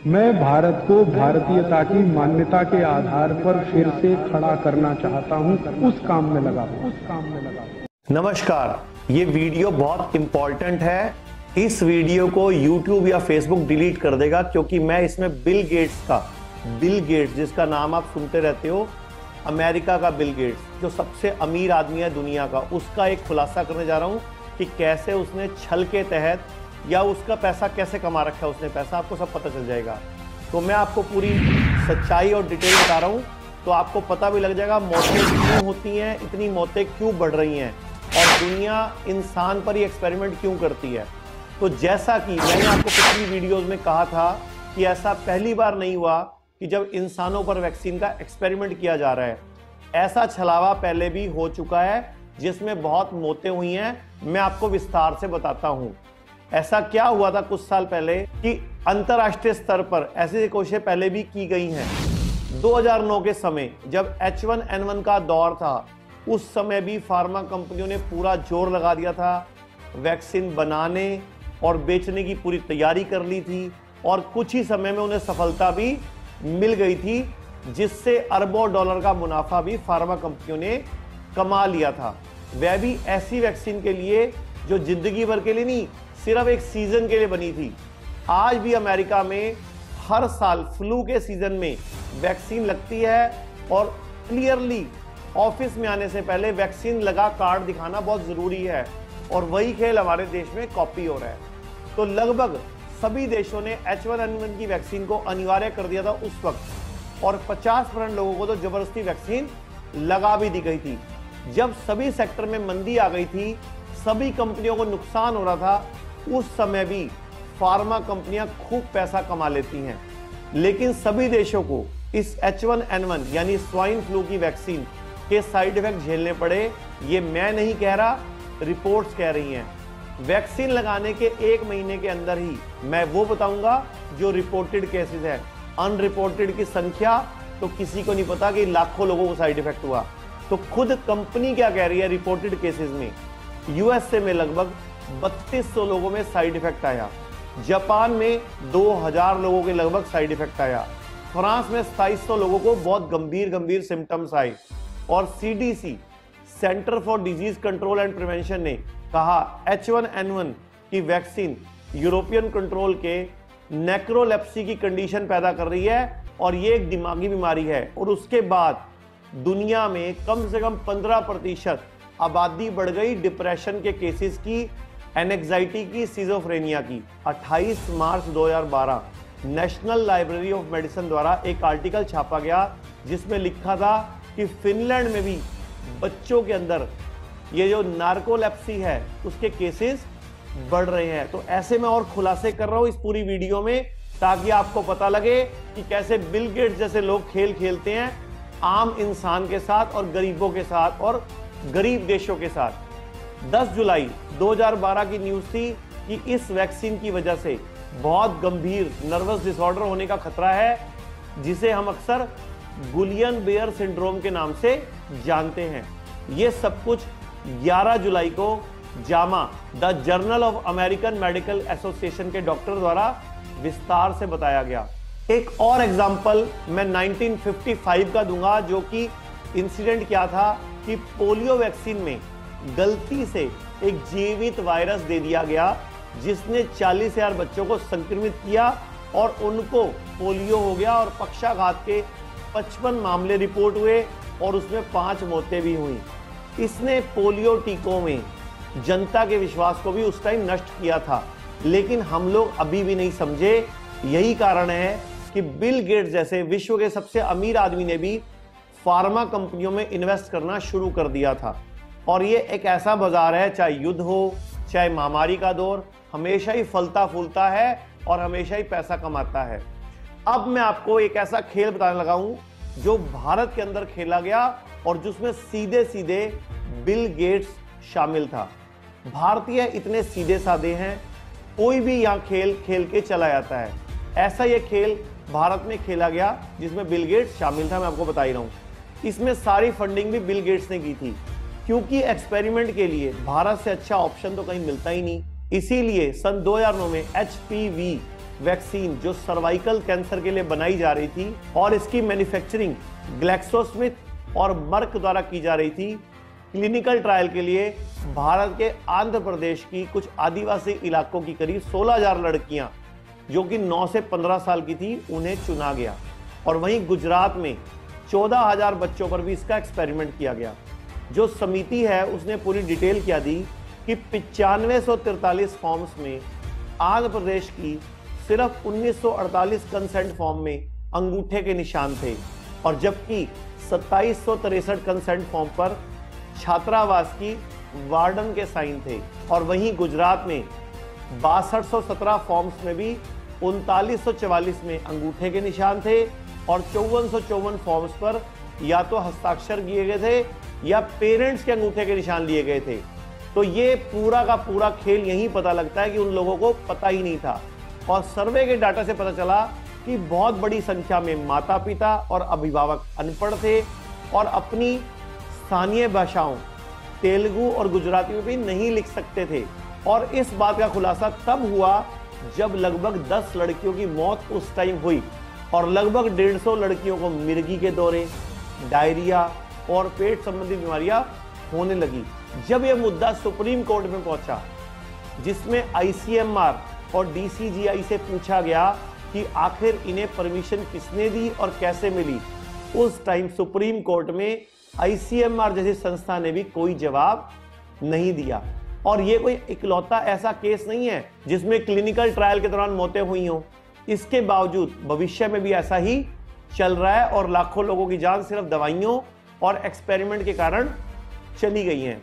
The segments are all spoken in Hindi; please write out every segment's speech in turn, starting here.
मैं भारत को भारतीयता की मान्यता के आधार पर फिर से खड़ा करना चाहता हूं, उस काम में लगा हूं। नमस्कार, ये वीडियो बहुत इंपॉर्टेंट है। इस वीडियो को YouTube या Facebook डिलीट कर देगा, क्योंकि मैं इसमें बिल गेट्स जिसका नाम आप सुनते रहते हो, अमेरिका का बिल गेट्स जो सबसे अमीर आदमी है दुनिया का, उसका एक खुलासा करने जा रहा हूं कि कैसे उसने छल के तहत या उसका पैसा कैसे कमा रखा है उसने पैसा, आपको सब पता चल जाएगा। तो मैं आपको पूरी सच्चाई और डिटेल बता रहा हूं, तो आपको पता भी लग जाएगा मौतें क्यों होती हैं, इतनी मौतें क्यों बढ़ रही हैं और दुनिया इंसान पर ही एक्सपेरिमेंट क्यों करती है। तो जैसा कि मैंने आपको पिछली वीडियोस में कहा था कि ऐसा पहली बार नहीं हुआ कि जब इंसानों पर वैक्सीन का एक्सपेरिमेंट किया जा रहा है। ऐसा छलावा पहले भी हो चुका है जिसमें बहुत मौतें हुई हैं। मैं आपको विस्तार से बताता हूं। ऐसा क्या हुआ था कुछ साल पहले कि अंतरराष्ट्रीय स्तर पर ऐसी कोशिशें पहले भी की गई हैं। 2009 के समय जब H1N1 का दौर था, उस समय भी फार्मा कंपनियों ने पूरा जोर लगा दिया था, वैक्सीन बनाने और बेचने की पूरी तैयारी कर ली थी और कुछ ही समय में उन्हें सफलता भी मिल गई थी, जिससे अरबों डॉलर का मुनाफा भी फार्मा कंपनियों ने कमा लिया था। वह भी ऐसी वैक्सीन के लिए जो जिंदगी भर के लिए नहीं, सिर्फ एक सीजन के लिए बनी थी। आज भी अमेरिका में हर साल फ्लू के सीजन में वैक्सीन लगती है और क्लियरली ऑफिस में आने से पहले वैक्सीन लगा कार्ड दिखाना बहुत जरूरी है, और वही खेल हमारे देश में कॉपी हो रहा है। तो लगभग सभी देशों ने H1N1 की वैक्सीन को अनिवार्य कर दिया था उस वक्त, और 50% लोगों को तो जबरदस्ती वैक्सीन लगा भी दी गई थी। जब सभी सेक्टर में मंदी आ गई थी, सभी कंपनियों को नुकसान हो रहा था, उस समय भी फार्मा कंपनियां खूब पैसा कमा लेती हैं। लेकिन सभी देशों को इस H1N1 यानी स्वाइन फ्लू की वैक्सीन के साइड इफेक्ट झेलने पड़े। ये मैं नहीं कह रहा, रिपोर्ट्स कह रही हैं। वैक्सीन लगाने के 1 महीने के अंदर ही मैं वो बताऊंगा जो रिपोर्टेड केसेस है। अनरिपोर्टेड की संख्या तो किसी को नहीं पता कि लाखों लोगों को साइड इफेक्ट हुआ। तो खुद कंपनी क्या कह रही है रिपोर्टेड केसेस में, यूएसए में लगभग 3200 लोगों में साइड इफेक्ट आया, जापान में 2000 लोगों के लगभग साइड इफेक्ट आया, फ्रांस में 2700 लोगों को बहुत गंभीर सिम्टम्स आए, और CDC centre for disease control and prevention ने कहा H1N1 की वैक्सीन यूरोपियन कंट्रोल के नेक्रोलेप्सी की कंडीशन पैदा कर रही है और ये एक दिमागी बीमारी है। और उसके बाद दुनिया में कम से कम 15% आबादी बढ़ गई डिप्रेशन के केसेस की, एंजाइटी की, सिजोफ्रेनिया की। 28 मार्च 2012 नेशनल लाइब्रेरी ऑफ मेडिसिन द्वारा एक आर्टिकल छापा गया जिसमें लिखा था कि फिनलैंड में भी बच्चों के अंदर ये जो नार्कोलेप्सी है उसके केसेस बढ़ रहे हैं। तो ऐसे में और खुलासे कर रहा हूं इस पूरी वीडियो में, ताकि आपको पता लगे कि कैसे बिल गेट्स जैसे लोग खेल खेलते हैं आम इंसान के साथ और गरीबों के साथ और गरीब देशों के साथ। 10 जुलाई 2012 की न्यूज थी कि इस वैक्सीन की वजह से बहुत गंभीर नर्वस डिसऑर्डर होने का खतरा है, जिसे हम अक्सर गुलियन बेयर सिंड्रोम के नाम से जानते हैं। यह सब कुछ 11 जुलाई को Jama the journal of American medical association के डॉक्टर द्वारा विस्तार से बताया गया। एक और एग्जांपल मैं 1955 का दूंगा, जो कि इंसिडेंट क्या था कि पोलियो वैक्सीन में गलती से एक जीवित वायरस दे दिया गया, जिसने 40,000 बच्चों को संक्रमित किया और उनको पोलियो हो गया, और पक्षाघात के 55 मामले रिपोर्ट हुए और उसमें 5 मौतें भी हुई। इसने पोलियो टीकों में जनता के विश्वास को भी उस टाइम नष्ट किया था, लेकिन हम लोग अभी भी नहीं समझे। यही कारण है कि बिल गेट्स जैसे विश्व के सबसे अमीर आदमी ने भी फार्मा कंपनियों में इन्वेस्ट करना शुरू कर दिया था। और ये एक ऐसा बाजार है, चाहे युद्ध हो चाहे महामारी का दौर, हमेशा ही फलता फूलता है और हमेशा ही पैसा कमाता है। अब मैं आपको एक ऐसा खेल बताने लगा हूं जो भारत के अंदर खेला गया और जिसमें सीधे सीधे बिल गेट्स शामिल था। भारतीय इतने सीधे साधे हैं, कोई भी यहां खेल खेल के चला जाता है। ऐसा ये खेल भारत में खेला गया जिसमें बिल गेट्स शामिल था, मैं आपको बता ही रहा हूं। इसमें सारी फंडिंग भी बिल गेट्स ने की थी, क्योंकि एक्सपेरिमेंट के लिए भारत से अच्छा ऑप्शन तो कहीं मिलता ही नहीं। इसीलिए सन 2009 में HPV वैक्सीन जो सर्वाइकल कैंसर के लिए बनाई जा रही थी और इसकी मैन्युफैक्चरिंग ग्लैक्सोस्मिथ और मर्क द्वारा की जा रही थी, क्लिनिकल ट्रायल के लिए भारत के आंध्र प्रदेश की कुछ आदिवासी इलाकों की करीब 16,000 लड़कियां जो कि 9 से 15 साल की थी, उन्हें चुना गया। और वहीं गुजरात में 14,000 बच्चों पर भी इसका एक्सपेरिमेंट किया गया। जो समिति है उसने पूरी डिटेल क्या दी कि 9543 फॉर्म्स में आंध्र प्रदेश की सिर्फ 1948 कंसेंट फॉर्म में अंगूठे के निशान थे और जबकि 2763 कंसेंट फॉर्म पर छात्रावास की वार्डन के साइन थे। और वहीं गुजरात में 6217 फॉर्म्स में भी 3944 में अंगूठे के निशान थे और 5454 फॉर्म्स पर या तो हस्ताक्षर किए गए थे या पेरेंट्स के अंगूठे के निशान लिए गए थे। तो ये पूरा का पूरा खेल यही पता लगता है कि उन लोगों को पता ही नहीं था। और सर्वे के डाटा से पता चला कि बहुत बड़ी संख्या में माता पिता और अभिभावक अनपढ़ थे और अपनी स्थानीय भाषाओं तेलुगु और गुजराती में भी नहीं लिख सकते थे। और इस बात का खुलासा तब हुआ जब लगभग 10 लड़कियों की मौत उस टाइम हुई और लगभग 150 लड़कियों को मिर्गी के दौरे, डायरिया और पेट संबंधी बीमारियां होने लगी। जब यह मुद्दा सुप्रीम कोर्ट में पहुंचा, जिसमें ICMR और DCGI से पूछा गया कि आखिर इन्हें परमिशन किसने दी और कैसे मिली, उस टाइम सुप्रीम कोर्ट में ICMR जैसी संस्था ने भी कोई जवाब नहीं दिया। और ये कोई इकलौता ऐसा केस नहीं है जिसमें क्लिनिकल ट्रायल के दौरान मौतें हुई हों। इसके बावजूद भविष्य में भी ऐसा ही चल रहा है और लाखों लोगों की जान सिर्फ दवाइयों और एक्सपेरिमेंट के कारण चली गई हैं।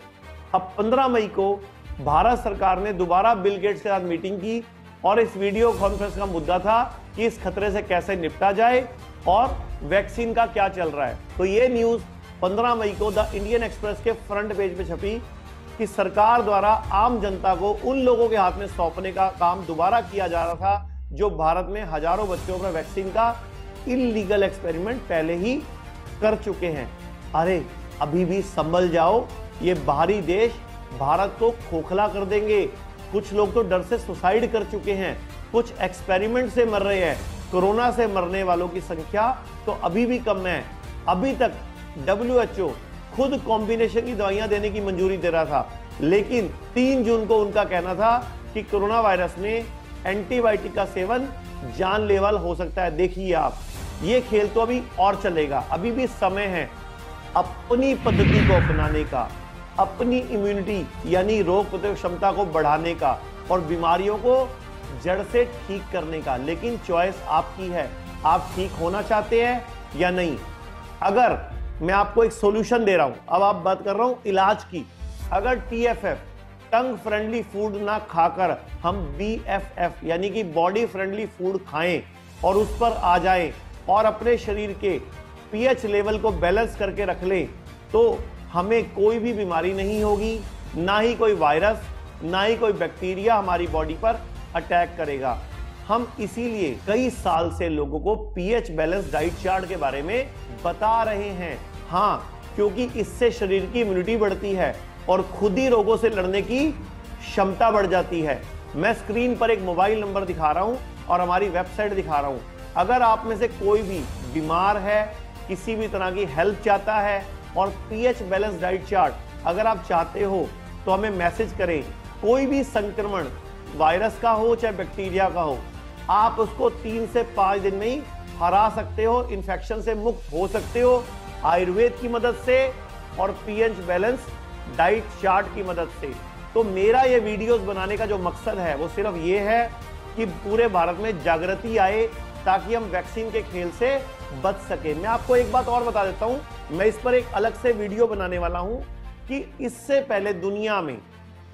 अब 15 मई को भारत सरकार ने दोबारा बिल गेट्स के साथ मीटिंग की और इस वीडियो कॉन्फ्रेंस का मुद्दा था कि इस खतरे से कैसे निपटा जाए और वैक्सीन का क्या चल रहा है। तो ये न्यूज़ 15 मई को द इंडियन एक्सप्रेस के फ्रंट पेज पे छपी कि सरकार द्वारा आम जनता को उन लोगों के हाथ में सौंपने का काम दोबारा किया जा रहा था जो भारत में हजारों बच्चों पर वैक्सीन का इलीगल एक्सपेरिमेंट पहले ही कर चुके हैं। अरे अभी भी संभल जाओ, ये बाहरी देश भारत को खोखला कर देंगे। कुछ लोग तो डर से सुसाइड कर चुके हैं, कुछ एक्सपेरिमेंट से मर रहे हैं। कोरोना से मरने वालों की संख्या तो अभी भी कम है। अभी तक WHO खुद कॉम्बिनेशन की दवाइयां देने की मंजूरी दे रहा था, लेकिन 3 जून को उनका कहना था कि कोरोना वायरस में एंटीबायोटिक का सेवन जानलेवा हो सकता है। देखिए आप, ये खेल तो अभी और चलेगा, अभी भी समय है अपनी पद्धति को अपनाने का, अपनी इम्यूनिटी यानी रोग प्रतिरोधक क्षमता को बढ़ाने का और बीमारियों को जड़ से ठीक करने का। लेकिन चॉइस आपकी है, आप ठीक होना चाहते हैं या नहीं। अगर मैं आपको एक सॉल्यूशन दे रहा हूं, अब आप बात कर रहा हूं इलाज की, अगर TFF टंग फ्रेंडली फूड ना खाकर हम BFF यानी कि बॉडी फ्रेंडली फूड खाएं और उस पर आ जाएं और अपने शरीर के pH लेवल को बैलेंस करके रख लें, तो हमें कोई भी बीमारी नहीं होगी, ना ही कोई वायरस, ना ही कोई बैक्टीरिया हमारी बॉडी पर अटैक करेगा। हम इसीलिए कई साल से लोगों को pH बैलेंस डाइट चार्ट के बारे में बता रहे हैं। हाँ, क्योंकि इससे शरीर की इम्यूनिटी बढ़ती है और खुद ही रोगों से लड़ने की क्षमता बढ़ जाती है। मैं स्क्रीन पर एक मोबाइल नंबर दिखा रहा हूं और हमारी वेबसाइट दिखा रहा हूं। अगर आप में से कोई भी बीमार है, किसी भी तरह की हेल्प चाहता है और pH बैलेंस डाइट चार्ट अगर आप चाहते हो तो हमें मैसेज करें। कोई भी संक्रमण वायरस का हो चाहे बैक्टीरिया का हो, आप उसको 3 से 5 दिन में ही हरा सकते हो, इन्फेक्शन से मुक्त हो सकते हो आयुर्वेद की मदद से और pH बैलेंस डाइट चार्ट की मदद से। तो मेरा ये वीडियोस बनाने का जो मकसद है वो सिर्फ ये है कि पूरे भारत में जागृति आए ताकि हम वैक्सीन के खेल से बच सके। मैं आपको एक बात और बता देता हूं, मैं इस पर एक अलग से वीडियो बनाने वाला हूं कि इससे पहले दुनिया में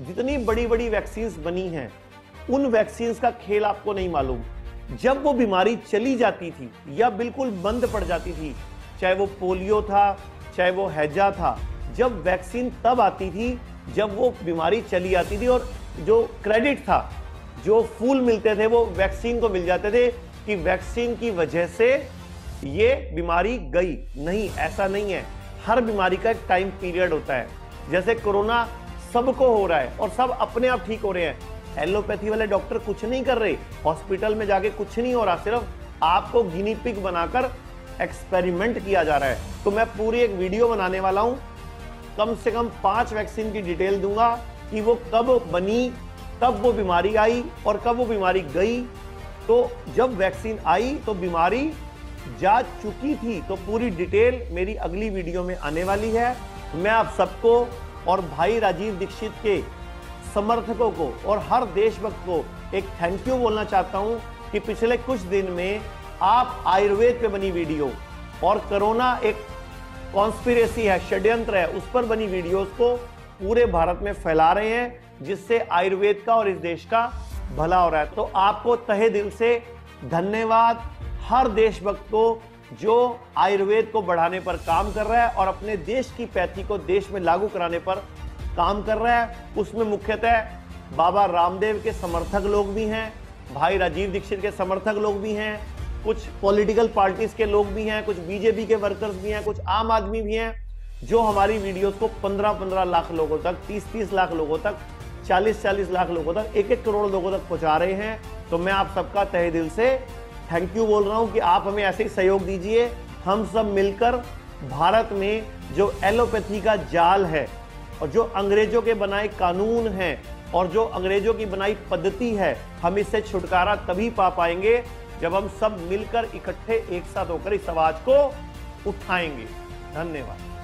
जितनी बड़ी बड़ी वैक्सीन्स बनी हैं, उन वैक्सीन्स का खेल आपको नहीं मालूम। जब वो बीमारी चली जाती थी या बिल्कुल बंद पड़ जाती थी, चाहे वो पोलियो था, चाहे वो हैजा था, जब वैक्सीन तब आती थी जब वो बीमारी चली आती थी और जो क्रेडिट था, जो फूल मिलते थे वो वैक्सीन को मिल जाते थे कि वैक्सीन की वजह से ये बीमारी गई। नहीं, ऐसा नहीं है। हर बीमारी का एक टाइम पीरियड होता है। जैसे कोरोना सबको हो रहा है और सब अपने आप ठीक हो रहे हैं, एलोपैथी वाले डॉक्टर कुछ नहीं कर रहे, हॉस्पिटल में जाके कुछ नहीं हो रहा, सिर्फ आपको गिनी पिग बनाकर एक्सपेरिमेंट किया जा रहा है। तो मैं पूरी एक वीडियो बनाने वाला हूं, कम से कम 5 वैक्सीन की डिटेल दूंगा कि वो कब बनी, कब वो बीमारी आई और कब वो बीमारी गई। तो जब वैक्सीन आई तो बीमारी जा चुकी थी। तो पूरी डिटेल मेरी अगली वीडियो में आने वाली है। मैं आप सबको और भाई राजीव दीक्षित के समर्थकों को और हर देशभक्त को एक थैंक यू बोलना चाहता हूं कि पिछले कुछ दिन में आप आयुर्वेद पे बनी वीडियो और कोरोना एक कॉन्स्पिरेसी है, षड्यंत्र है, उस पर बनी वीडियोस को पूरे भारत में फैला रहे हैं, जिससे आयुर्वेद का और इस देश का भला हो रहा है। तो आपको तहे दिल से धन्यवाद, हर देशभक्त को जो आयुर्वेद को बढ़ाने पर काम कर रहा है और अपने देश की पैथी को देश में लागू कराने पर काम कर रहा है। उसमें मुख्यतः बाबा रामदेव के समर्थक लोग भी हैं, भाई राजीव दीक्षित के समर्थक लोग भी हैं, कुछ पॉलिटिकल पार्टीज के लोग भी हैं, कुछ बीजेपी के वर्कर्स भी हैं, कुछ आम आदमी भी हैं, जो हमारी वीडियोस को 15-15 लाख लोगों तक, 30-30 लाख लोगों तक, 40-40 लाख लोगों तक, 1-1 करोड़ लोगों तक पहुंचा रहे हैं। तो मैं आप सबका तहे दिल से थैंक यू बोल रहा हूं कि आप हमें ऐसे ही सहयोग दीजिए। हम सब मिलकर भारत में जो एलोपैथी का जाल है और जो अंग्रेजों के बनाए कानून हैं और जो अंग्रेजों की बनाई पद्धति है, हम इससे छुटकारा तभी पा पाएंगे जब हम सब मिलकर इकट्ठे एक साथ होकर इस आवाज को उठाएंगे। धन्यवाद।